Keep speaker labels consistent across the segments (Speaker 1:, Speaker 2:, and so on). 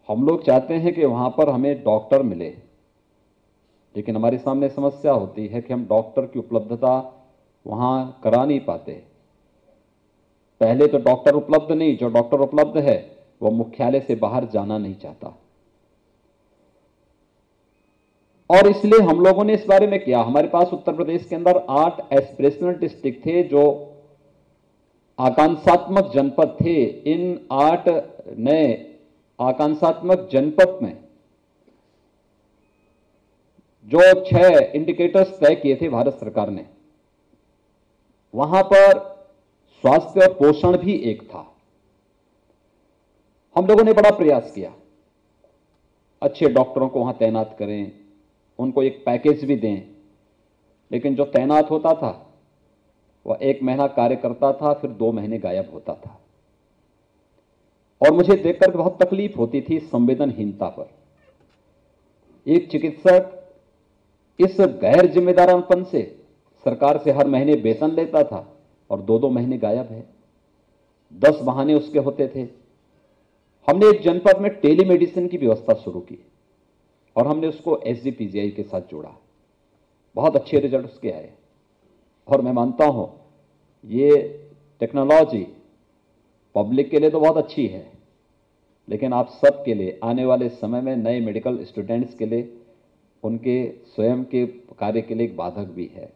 Speaker 1: हम लोग चाहते हैं कि वहां पर हमें डॉक्टर मिले, लेकिन हमारे सामने समस्या होती है कि हम डॉक्टर की उपलब्धता वहां करा नहीं पाते। पहले तो डॉक्टर उपलब्ध नहीं, जो डॉक्टर उपलब्ध है वो मुख्यालय से बाहर जाना नहीं चाहता, और इसलिए हम लोगों ने इस बारे में किया। हमारे पास उत्तर प्रदेश के अंदर 8 एस्पिरेशनल डिस्ट्रिक्ट थे जो आकांक्षात्मक जनपद थे। इन 8 नए आकांक्षात्मक जनपद में जो 6 इंडिकेटर्स तय किए थे भारत सरकार ने, वहां पर स्वास्थ्य और पोषण भी एक था। हम लोगों ने बड़ा प्रयास किया, अच्छे डॉक्टरों को वहां तैनात करें, उनको एक पैकेज भी दें, लेकिन जो तैनात होता था वह 1 महीना कार्य करता था, फिर 2 महीने गायब होता था। और मुझे देखकर बहुत तकलीफ होती थी संवेदनहीनता पर। एक चिकित्सक इस गैर जिम्मेदारपन से सरकार से हर महीने वेतन लेता था और 2-2 महीने गायब है। 10 बहाने उसके होते थे। हमने एक जनपद में टेलीमेडिसिन की व्यवस्था शुरू की और हमने उसको एसजीपीजीआई के साथ जोड़ा। बहुत अच्छे रिजल्ट उसके आए, और मैं मानता हूं ये टेक्नोलॉजी पब्लिक के लिए तो बहुत अच्छी है, लेकिन आप सब के लिए आने वाले समय में नए मेडिकल स्टूडेंट्स के लिए, उनके स्वयं के कार्य के लिए एक बाधक भी है,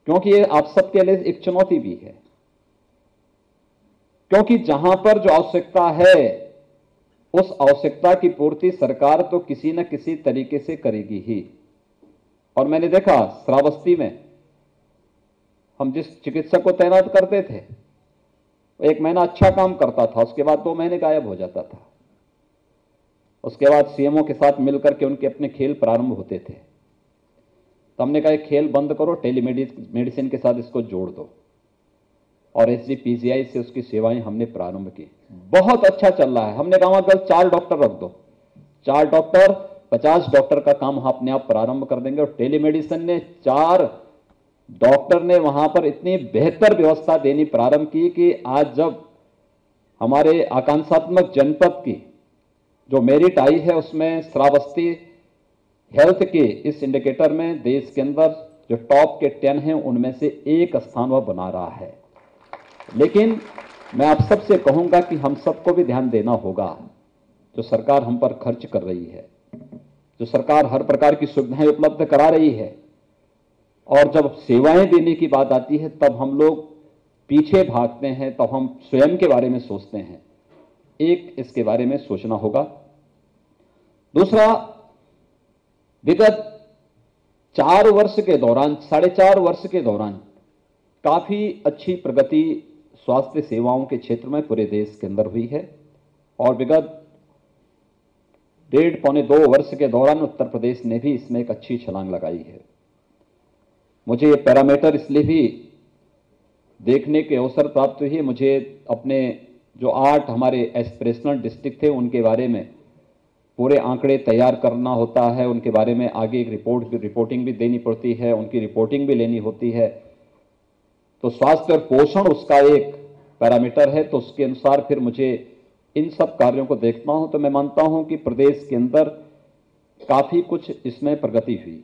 Speaker 1: क्योंकि ये आप सबके लिए एक चुनौती भी है। क्योंकि जहां पर जो आवश्यकता है उस आवश्यकता की पूर्ति सरकार तो किसी न किसी तरीके से करेगी ही। और मैंने देखा श्रावस्ती में हम जिस चिकित्सक को तैनात करते थे, 1 महीना अच्छा काम करता था, उसके बाद 2 महीने गायब हो जाता था। उसके बाद सीएमओ के साथ मिलकर के उनके अपने खेल प्रारंभ होते थे। तो हमने कहा खेल बंद करो, टेलीमेडिसिन के साथ इसको जोड़ दो, और एसजीपीजीआई से उसकी सेवाएं हमने प्रारंभ की। बहुत अच्छा चल रहा है। हमने कहा कल 4 डॉक्टर रख दो, 4 डॉक्टर, 50 डॉक्टर का काम हम अपने आप प्रारंभ कर देंगे। और टेलीमेडिसिन ने 4 डॉक्टर ने वहां पर इतनी बेहतर व्यवस्था देनी प्रारंभ की कि आज जब हमारे आकांक्षात्मक जनपद की जो मेरिट आई है उसमें श्रावस्ती हेल्थ के इस इंडिकेटर में देश के अंदर जो टॉप के 10 हैं उनमें से एक स्थान वह बना रहा है। लेकिन मैं आप सबसे कहूंगा कि हम सबको भी ध्यान देना होगा। जो सरकार हम पर खर्च कर रही है, जो सरकार हर प्रकार की सुविधाएं उपलब्ध करा रही है, और जब सेवाएं देने की बात आती है तब हम लोग पीछे भागते हैं, तब हम स्वयं के बारे में सोचते हैं। एक इसके बारे में सोचना होगा। दूसरा, विगत 4 वर्ष के दौरान, 4.5 वर्ष के दौरान काफी अच्छी प्रगति स्वास्थ्य सेवाओं के क्षेत्र में पूरे देश के अंदर हुई है, और विगत 1.5-2 वर्ष के दौरान उत्तर प्रदेश ने भी इसमें एक अच्छी छलांग लगाई है। मुझे ये पैरामीटर इसलिए भी देखने के अवसर प्राप्त हुई है, मुझे अपने जो 8 हमारे एस्पिरेशनल डिस्ट्रिक्ट थे उनके बारे में पूरे आंकड़े तैयार करना होता है, उनके बारे में आगे एक रिपोर्टिंग भी देनी पड़ती है, उनकी रिपोर्टिंग भी लेनी होती है। तो स्वास्थ्य और पोषण उसका एक पैरामीटर है, तो उसके अनुसार फिर मुझे इन सब कार्यों को देखता हूं तो मैं मानता हूं कि प्रदेश के अंदर काफी कुछ इसमें प्रगति हुई।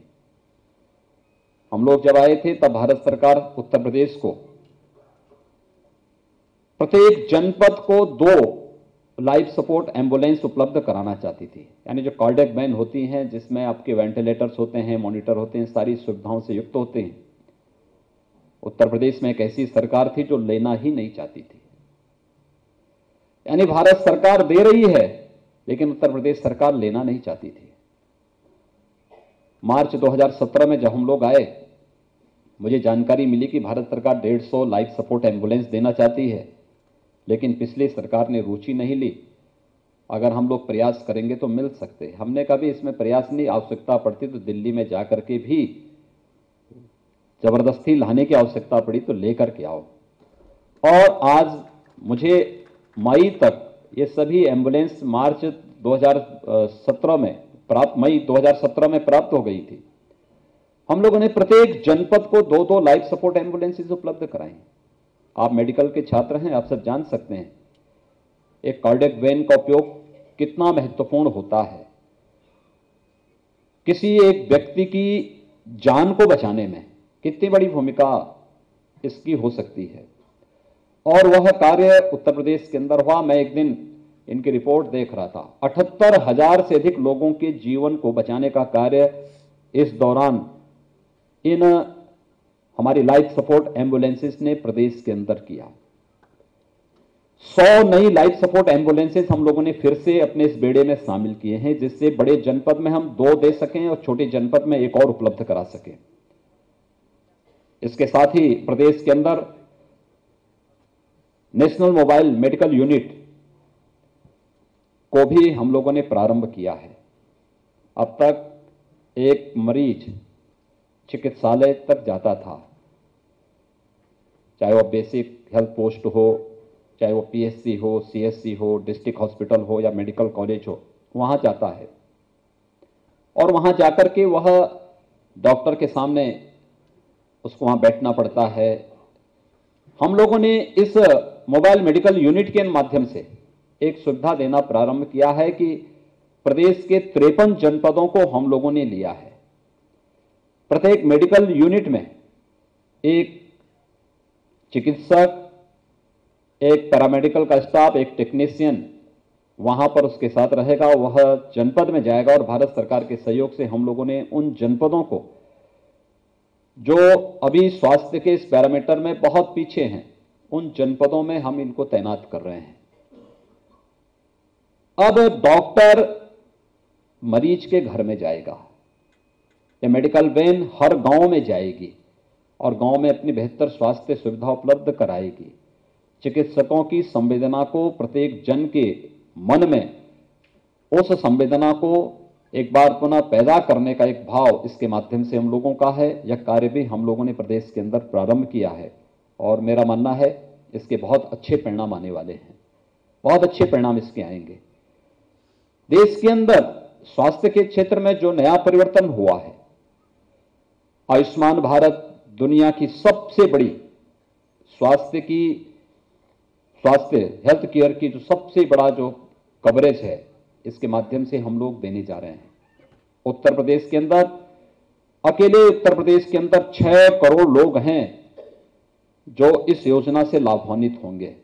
Speaker 1: हम लोग जब आए थे तब भारत सरकार उत्तर प्रदेश को प्रत्येक जनपद को 2 लाइफ सपोर्ट एम्बुलेंस उपलब्ध कराना चाहती थी, यानी जो कार्डियक वैन होती हैं जिसमें आपके वेंटिलेटर्स होते हैं, मॉनिटर होते हैं, सारी सुविधाओं से युक्त होते हैं। उत्तर प्रदेश में एक ऐसी सरकार थी जो लेना ही नहीं चाहती थी, यानी भारत सरकार दे रही है लेकिन उत्तर प्रदेश सरकार लेना नहीं चाहती थी। मार्च 2017 में जब हम लोग आए, मुझे जानकारी मिली कि भारत सरकार 150 लाइफ सपोर्ट एम्बुलेंस देना चाहती है, लेकिन पिछली सरकार ने रुचि नहीं ली। अगर हम लोग प्रयास करेंगे तो मिल सकते हैं। हमने कभी इसमें प्रयास नहीं, आवश्यकता पड़ती तो दिल्ली में जाकर के भी जबरदस्ती लाने की आवश्यकता पड़ी तो लेकर के आओ। और आज मुझे मई तक ये सभी एम्बुलेंस मार्च 2017 में प्राप्त, मई 2017 में प्राप्त हो गई थी। हम लोगों ने प्रत्येक जनपद को 2-2 लाइफ सपोर्ट एम्बुलेंसेज उपलब्ध कराई। आप मेडिकल के छात्र हैं, आप सब जान सकते हैं, एक कार्डियक वैन का उपयोग कितना महत्वपूर्ण होता है। किसी एक व्यक्ति की जान को बचाने में कितनी बड़ी भूमिका इसकी हो सकती है। और वह कार्य उत्तर प्रदेश के अंदर हुआ। मैं एक दिन इनकी रिपोर्ट देख रहा था, 78,000 से अधिक लोगों के जीवन को बचाने का कार्य इस दौरान इन हमारी लाइफ सपोर्ट एम्बुलेंसेस ने प्रदेश के अंदर किया। 100 नई लाइफ सपोर्ट एम्बुलेंसेस हम लोगों ने फिर से अपने इस बेड़े में शामिल किए हैं, जिससे बड़े जनपद में हम 2 दे सकें और छोटे जनपद में एक और उपलब्ध करा सकें। इसके साथ ही प्रदेश के अंदर नेशनल मोबाइल मेडिकल यूनिट को भी हम लोगों ने प्रारंभ किया है। अब तक एक मरीज चिकित्सालय तक जाता था, चाहे वो बेसिक हेल्थ पोस्ट हो, चाहे वो पीएचसी हो, सीएचसी हो, डिस्ट्रिक्ट हॉस्पिटल हो या मेडिकल कॉलेज हो, वहां जाता है और वहां जाकर के वह डॉक्टर के सामने उसको वहां बैठना पड़ता है। हम लोगों ने इस मोबाइल मेडिकल यूनिट के माध्यम से एक सुविधा देना प्रारंभ किया है कि प्रदेश के 53 जनपदों को हम लोगों ने लिया है। प्रत्येक मेडिकल यूनिट में एक चिकित्सक, एक पैरामेडिकल का स्टाफ, एक टेक्नीशियन वहां पर उसके साथ रहेगा। वह जनपद में जाएगा और भारत सरकार के सहयोग से हम लोगों ने उन जनपदों को जो अभी स्वास्थ्य के इस पैरामीटर में बहुत पीछे हैं, उन जनपदों में हम इनको तैनात कर रहे हैं। अब डॉक्टर मरीज के घर में जाएगा, ये मेडिकल वैन हर गांव में जाएगी और गांव में अपनी बेहतर स्वास्थ्य सुविधा उपलब्ध कराएगी। चिकित्सकों की संवेदना को, प्रत्येक जन के मन में उस संवेदना को एक बार पुनः पैदा करने का एक भाव इसके माध्यम से हम लोगों का है। यह कार्य भी हम लोगों ने प्रदेश के अंदर प्रारंभ किया है और मेरा मानना है इसके बहुत अच्छे परिणाम आने वाले हैं, बहुत अच्छे परिणाम इसके आएंगे। देश के अंदर स्वास्थ्य के क्षेत्र में जो नया परिवर्तन हुआ है, आयुष्मान भारत दुनिया की सबसे बड़ी स्वास्थ्य हेल्थ केयर की जो सबसे बड़ा जो कवरेज है, इसके माध्यम से हम लोग देने जा रहे हैं। उत्तर प्रदेश के अंदर, अकेले उत्तर प्रदेश के अंदर 6 करोड़ लोग हैं जो इस योजना से लाभान्वित होंगे।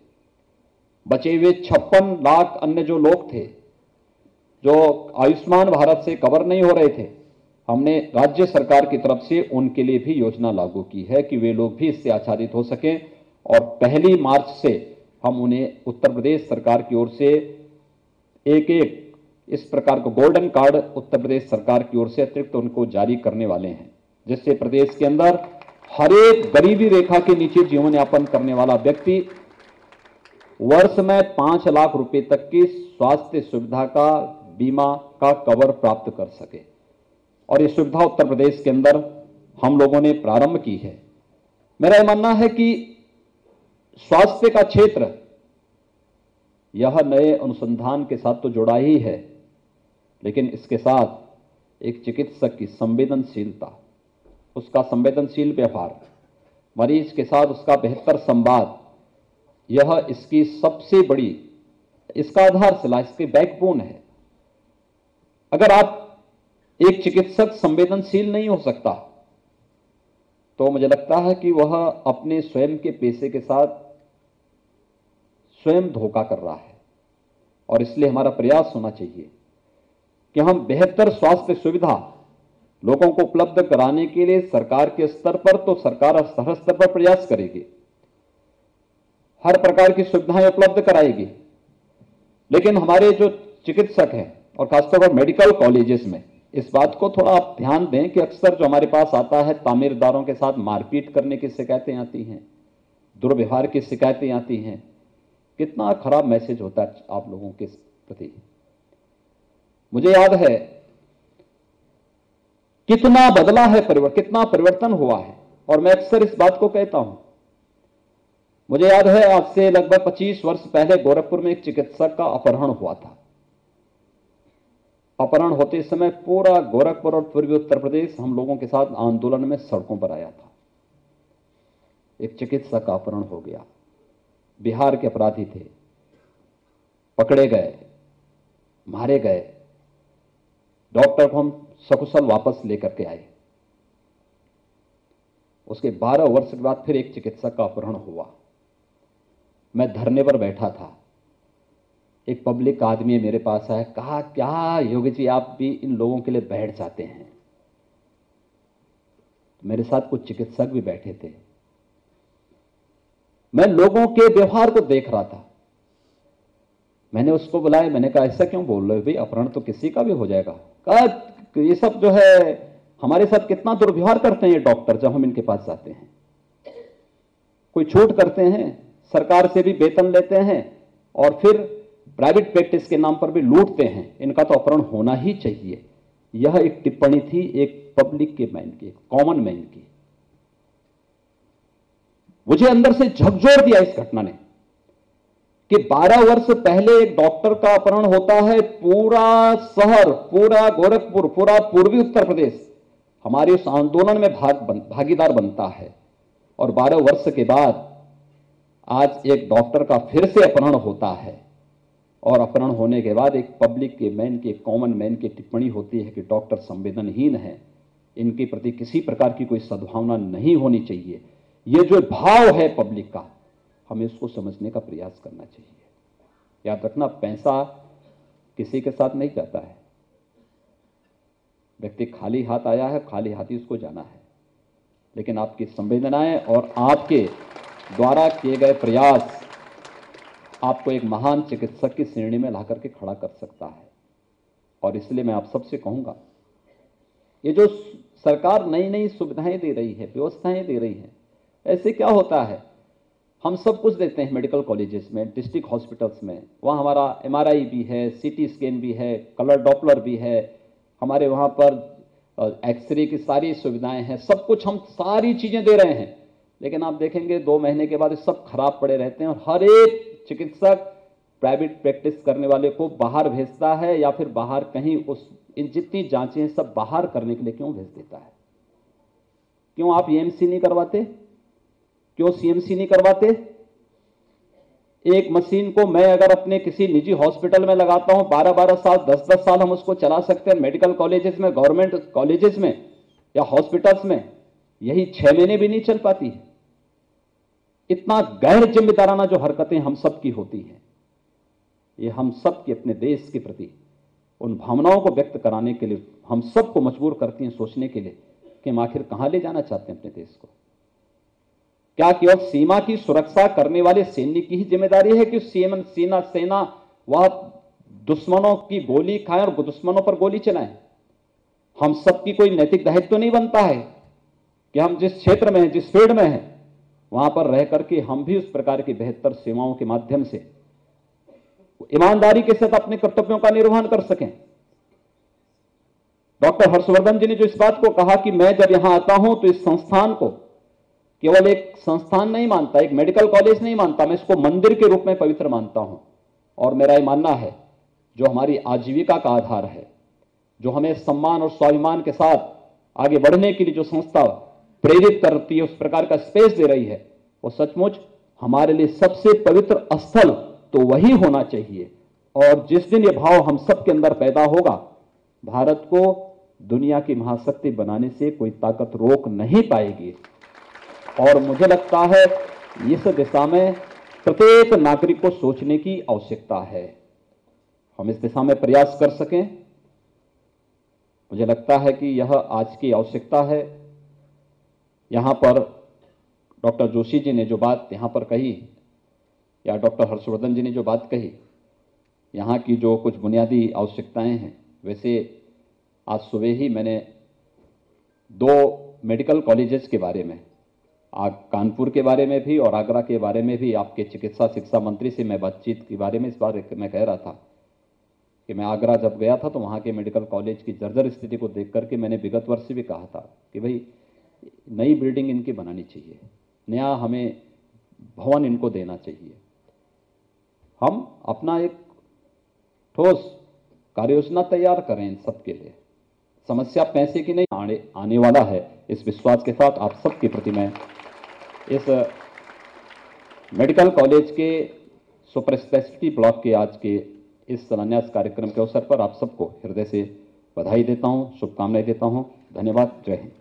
Speaker 1: बचे हुए 56 लाख अन्य जो लोग थे जो आयुष्मान भारत से कवर नहीं हो रहे थे, हमने राज्य सरकार की तरफ से उनके लिए भी योजना लागू की है कि वे लोग भी इससे आच्छादित हो सकें। और 1 मार्च से हम उन्हें उत्तर प्रदेश सरकार की ओर से एक इस प्रकार का गोल्डन कार्ड उत्तर प्रदेश सरकार की ओर से अतिरिक्त उनको जारी करने वाले हैं, जिससे प्रदेश के अंदर हर एक गरीबी रेखा के नीचे जीवन यापन करने वाला व्यक्ति वर्ष में 5 लाख रुपए तक की स्वास्थ्य सुविधा का, बीमा का कवर प्राप्त कर सके। और ये सुविधा उत्तर प्रदेश के अंदर हम लोगों ने प्रारंभ की है। मेरा यह मानना है कि स्वास्थ्य का क्षेत्र यह नए अनुसंधान के साथ तो जुड़ा ही है, लेकिन इसके साथ एक चिकित्सक की संवेदनशीलता, उसका संवेदनशील व्यवहार, मरीज के साथ उसका बेहतर संवाद, यह इसकी सबसे बड़ी, इसका आधारशिला, इसके बैकबोन है। अगर आप एक चिकित्सक संवेदनशील नहीं हो सकता तो मुझे लगता है कि वह अपने स्वयं के पेशे के साथ स्वयं धोखा कर रहा है। और इसलिए हमारा प्रयास होना चाहिए कि हम बेहतर स्वास्थ्य सुविधा लोगों को उपलब्ध कराने के लिए सरकार के स्तर पर तो सरकार हर स्तर पर प्रयास करेगी, हर प्रकार की सुविधाएं उपलब्ध कराएगी। लेकिन हमारे जो चिकित्सक हैं और खासतौर पर मेडिकल कॉलेजेस में इस बात को थोड़ा आप ध्यान दें कि अक्सर जो हमारे पास आता है, तामीरदारों के साथ मारपीट करने की शिकायतें आती हैं, दुर्व्यवहार की शिकायतें आती हैं। कितना खराब मैसेज होता है आप लोगों के प्रति। मुझे याद है कितना बदला है, कितना परिवर्तन हुआ है। और मैं अक्सर इस बात को कहता हूं, मुझे याद है आज से लगभग 25 वर्ष पहले गोरखपुर में एक चिकित्सक का अपहरण हुआ था। अपहरण होते समय पूरा गोरखपुर और पूर्वी उत्तर प्रदेश हम लोगों के साथ आंदोलन में सड़कों पर आया था। एक चिकित्सक का अपहरण हो गया, बिहार के अपराधी थे, पकड़े गए, मारे गए। डॉक्टर को हम सकुशल वापस लेकर के आए। उसके 12 वर्ष के बाद फिर एक चिकित्सक का अपहरण हुआ। मैं धरने पर बैठा था, एक पब्लिक आदमी मेरे पास आया, कहा क्या योगी जी आप भी इन लोगों के लिए बैठ जाते हैं। मेरे साथ कुछ चिकित्सक भी बैठे थे। मैं लोगों के व्यवहार को देख रहा था। मैंने उसको बुलाया, मैंने कहा ऐसा क्यों बोल रहे हो भाई, अपहरण तो किसी का भी हो जाएगा। कहा ये सब जो है हमारे साथ कितना दुर्व्यवहार करते हैं ये डॉक्टर जब हम इनके पास जाते हैं। कोई छूट करते हैं, सरकार से भी वेतन लेते हैं और फिर प्राइवेट प्रैक्टिस के नाम पर भी लूटते हैं। इनका तो अपहरण होना ही चाहिए। यह एक टिप्पणी थी एक पब्लिक के मैन की, कॉमन मैन की। मुझे अंदर से झकझोर दिया इस घटना ने कि 12 वर्ष पहले एक डॉक्टर का अपहरण होता है। पूरा शहर, पूरा गोरखपुर, पूरा पूर्वी उत्तर प्रदेश हमारे उस आंदोलन में भागीदार बनता है। और 12 वर्ष के बाद आज एक डॉक्टर का फिर से अपहरण होता है। और अपहरण होने के बाद एक पब्लिक के मैन की, कॉमन मैन की टिप्पणी होती है कि डॉक्टर संवेदनहीन है, इनके प्रति किसी प्रकार की कोई सद्भावना नहीं होनी चाहिए। ये जो भाव है पब्लिक का, हमें इसको समझने का प्रयास करना चाहिए। याद रखना, पैसा किसी के साथ नहीं जाता है। व्यक्ति खाली हाथ आया है, खाली हाथ ही उसको जाना है। लेकिन आपकी संवेदनाएं और आपके द्वारा किए गए प्रयास आपको एक महान चिकित्सक की श्रेणी में ला करके खड़ा कर सकता है। और इसलिए मैं आप सबसे कहूंगा, ये जो सरकार नई नई सुविधाएं दे रही है, व्यवस्थाएं दे रही है, ऐसे क्या होता है, हम सब कुछ देते हैं मेडिकल कॉलेजेस में, डिस्ट्रिक्ट हॉस्पिटल्स में। वहाँ हमारा MRI भी है, CT स्कैन भी है, कलर डॉपलर भी है, हमारे वहाँ पर एक्सरे की सारी सुविधाएं हैं, सब कुछ हम सारी चीज़ें दे रहे हैं। लेकिन आप देखेंगे 2 महीने के बाद सब खराब पड़े रहते हैं और हर एक चिकित्सक प्राइवेट प्रैक्टिस करने वाले को बाहर भेजता है या फिर बाहर कहीं इन जितनी जांचें हैं सब बाहर करने के लिए क्यों भेज देता है? क्यों आप EMC नहीं करवाते? क्यों CMC नहीं करवाते? एक मशीन को मैं अगर अपने किसी निजी हॉस्पिटल में लगाता हूं, 12-12 साल, 10-10 साल हम उसको चला सकते हैं। मेडिकल कॉलेजेस में, गवर्नमेंट कॉलेजेस में या हॉस्पिटल्स में यही 6 महीने भी नहीं चल पाती है। इतना गैर जिम्मेदाराना जो हरकतें हम सब की होती हैं, ये हम सब के अपने देश के प्रति उन भावनाओं को व्यक्त कराने के लिए हम सबको मजबूर करती हैं सोचने के लिए कि हम आखिर कहां ले जाना चाहते हैं अपने देश को। क्या केवल सीमा की सुरक्षा करने वाले सैनिक की ही जिम्मेदारी है कि सेना वह दुश्मनों की गोली खाए और दुश्मनों पर गोली चलाएं? हम सबकी कोई नैतिक दायित्व तो नहीं बनता है कि हम जिस क्षेत्र में हैं, जिस फील्ड में हैं, वहां पर रह करके हम भी उस प्रकार की बेहतर सेवाओं के माध्यम से ईमानदारी के साथ अपने कर्तव्यों का निर्वहन कर सकें। डॉक्टर हर्षवर्धन जी ने जो इस बात को कहा कि मैं जब यहां आता हूं तो इस संस्थान को केवल एक संस्थान नहीं मानता, एक मेडिकल कॉलेज नहीं मानता, मैं इसको मंदिर के रूप में पवित्र मानता हूं। और मेरा यह मानना है, जो हमारी आजीविका का आधार है, जो हमें सम्मान और स्वाभिमान के साथ आगे बढ़ने के लिए जो संस्था प्रेरित करती है, उस प्रकार का स्पेस दे रही है, वो सचमुच हमारे लिए सबसे पवित्र स्थल तो वही होना चाहिए। और जिस दिन ये भाव हम सबके अंदर पैदा होगा, भारत को दुनिया की महाशक्ति बनाने से कोई ताकत रोक नहीं पाएगी। और मुझे लगता है इस दिशा में प्रत्येक नागरिक को सोचने की आवश्यकता है। हम इस दिशा में प्रयास कर सकें, मुझे लगता है कि यह आज की आवश्यकता है। यहां पर डॉक्टर जोशी जी ने जो बात यहां पर कही या डॉक्टर हर्षवर्धन जी ने जो बात कही, यहां की जो कुछ बुनियादी आवश्यकताएं हैं, वैसे आज सुबह ही मैंने 2 मेडिकल कॉलेजेस के बारे में, कानपुर के बारे में भी और आगरा के बारे में भी, आपके चिकित्सा शिक्षा मंत्री से मैं बातचीत के बारे में इस बार मैं कह रहा था कि मैं आगरा जब गया था तो वहाँ के मेडिकल कॉलेज की जर्जर स्थिति को देख करके मैंने विगत वर्ष भी कहा था कि भाई नई बिल्डिंग इनकी बनानी चाहिए, नया हमें भवन इनको देना चाहिए। हम अपना एक ठोस कार्ययोजना तैयार करें इन सब के लिए। समस्या पैसे की नहीं, आने वाला है, इस विश्वास के साथ आप सबके प्रति मैं इस मेडिकल कॉलेज के सुपर स्पेशलिटी ब्लॉक के आज के इस शिलान्यास कार्यक्रम के अवसर पर आप सबको हृदय से बधाई देता हूं, शुभकामनाएं देता हूं। धन्यवाद। जय हिंद।